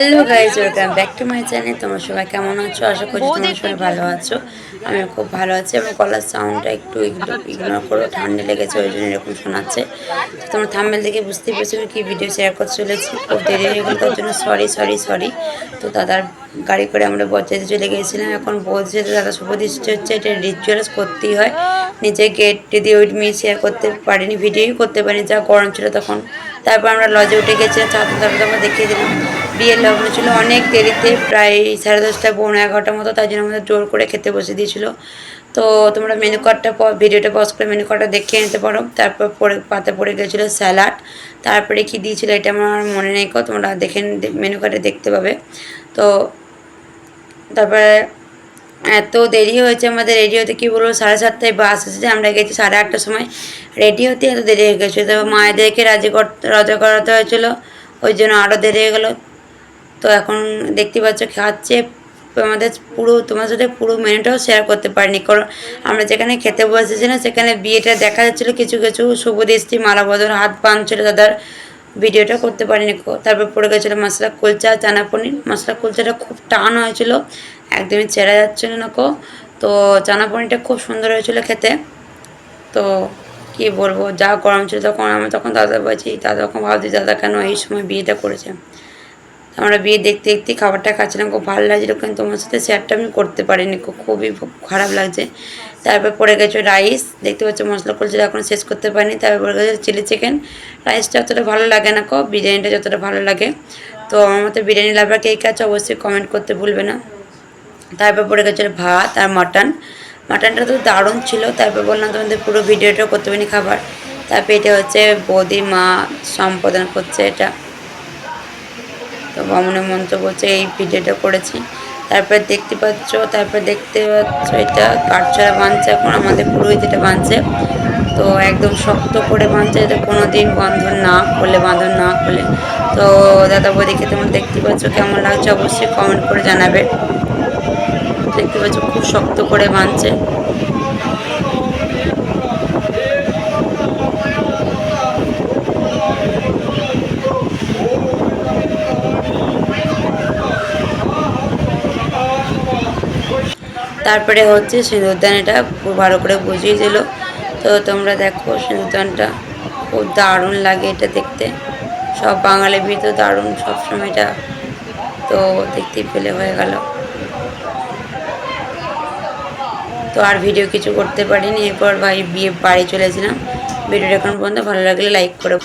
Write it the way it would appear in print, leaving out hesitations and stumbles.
Hello guys, welcome back to my channel. তোমরা সবাই কেমন আছো? আশা করছি তোমরা সবাই ভালো আছো। আমি খুব ভালো আছি। আমার গলার সাউন্ডটা একটু ইগনোর করো, ঠান্ডা লেগেছে ওই জন্য এরকম শোনাচ্ছে। তো তোমরা থাম্বনেল দেখে বুঝতেই পারছো আমি কী ভিডিও শেয়ার করতে চলেছি। খুব দেরি হয়ে গেলো, তার জন্য সরি। তো দাদার গাড়ি করে আমরা বরযাত্রী চলে গিয়েছিলাম। এখন বলছে যে দাদা শুভদৃষ্টি হচ্ছে, এটা রিচুয়ালস করতেই হয়। নিজে গেট দিয়ে ওইট মিট শেয়ার করতে পারিনি, ভিডিওই করতে পারিনি, যা গরম ছিল তখন। তারপর আমরা লজে উঠে গেছিলাম, তারপর আমরা দেখিয়ে দিলাম। বিয়ের লগ্ন ছিল অনেক দেরিতে, প্রায় 10:30 11:30 মতো, তাই জন্য আমাদের জোর করে খেতে বসে দিয়েছিল। তো তোমরা মেনু কার্ডটা ভিডিওটা পজ করে মেনু কার্ডটা দেখে নিতে পারো। তারপর পাতে পড়ে গেছিলো স্যালাড, তারপরে কি দিয়েছিল এটা আমার মনে নেই, তোমরা দেখে মেনু কার্ডে দেখতে পাবে। তো তারপরে এত দেরি হয়েছে আমাদের রেডি হতে, কী বলবো, 7:30টায় বাস এসেছে, আমরা গেছি 8:30টার সময়। রেডি হতে এত দেরি হয়ে গেছিলো, তবে মায়েদেরকে রাজি করাতে হয়েছিলো, ওই জন্য আরও দেরি হয়ে গেলো। তো এখন দেখতে পাচ্ছ খাচ্ছে আমাদের পুরো, তোমার সাথে পুরো মেনুটাও শেয়ার করতে পারিনি, কারণ আমরা যেখানে খেতে বসেছিলাম সেখানে বিয়েটা দেখা যাচ্ছিলো, কিছু কিছু শুভদৃষ্টি মালাবদল হাত বাঁধছিল দাদার, ভিডিওটা করতে পারিনি। তারপর পড়ে গেছিলো মশলা কুলচা, চানা পনির। মশলা কুলচাটা খুব টান হয়েছিল, একদমই ছেড়া যাচ্ছিলো না। তো চানা পনিরটা খুব সুন্দর হয়েছিল খেতে। তো কী বলবো, যা গরম ছিল তখন, আমি তখন দাদা বলছি, দাদা তখন ভাবছি দাদা কেন এই সময় বিয়েটা করেছে। আমরা বিয়ে দেখতে দেখতে খাবারটা খাচ্ছিলাম, খুব ভালো লাগছিলো, কিন্তু তোমার সাথে শেয়ারটা আমি করতে পারিনি, খুবই খারাপ লাগছে। তারপর পড়ে গেছে রাইস, দেখতে পাচ্ছ মশলা কুলচাটা এখন শেষ করতে পারিনি। তারপর পড়ে গেছে চিলি চিকেন। রাইসটা অতটা ভালো লাগে না, বিরিয়ানিটা যতটা ভালো লাগে। তো আমার মতো বিরিয়ানি লাভার কে আছে অবশ্যই কমেন্ট করতে ভুলবে না। তারপর পড়ে গেছিলো ভাত আর মাটনটা তো দারুণ ছিল। তারপর বললাম তোমাদের পুরো ভিডিওটা করতে পারিনি খাবার। তারপর এটা হচ্ছে বৌদি মা সম্পাদন করছে এটা, তো বামুনের মন্ত্র বলছে এই ভিডিওটা করেছি। তারপর দেখতে পাচ্ছ এটা কাঠছড়া বাঁধছে, এখন আমাদের পুরোহিত এটা বাঁধছে। তো একদম শক্ত করে বাঁধছে, যাতে কোনো দিন বাঁধন না খোলে। তো দাদা বৌদিকে তোমরা দেখতে পাচ্ছ কেমন লাগছে অবশ্যই কমেন্ট করে জানাবে। দেখতে পাচ্ছ খুব শক্ত করে বাঁধছে। তারপরে হচ্ছে সিঁদুরদান, এটা খুব ভালো করে বুঝিয়ে দিল। তো তোমরা দেখো সিঁদুরদানটা খুব দারুণ লাগে এটা দেখতে, সব বাঙালির ভিতরে দারুণ সবসময় এটা। তো দেখতেই পেলে হয়ে গেল। তো আর ভিডিও কিছু করতে পারিনি, এরপর বিয়ে বাড়ি চলেছিলাম। ভিডিওটা এখন পর্যন্ত ভালো লাগলে লাইক করে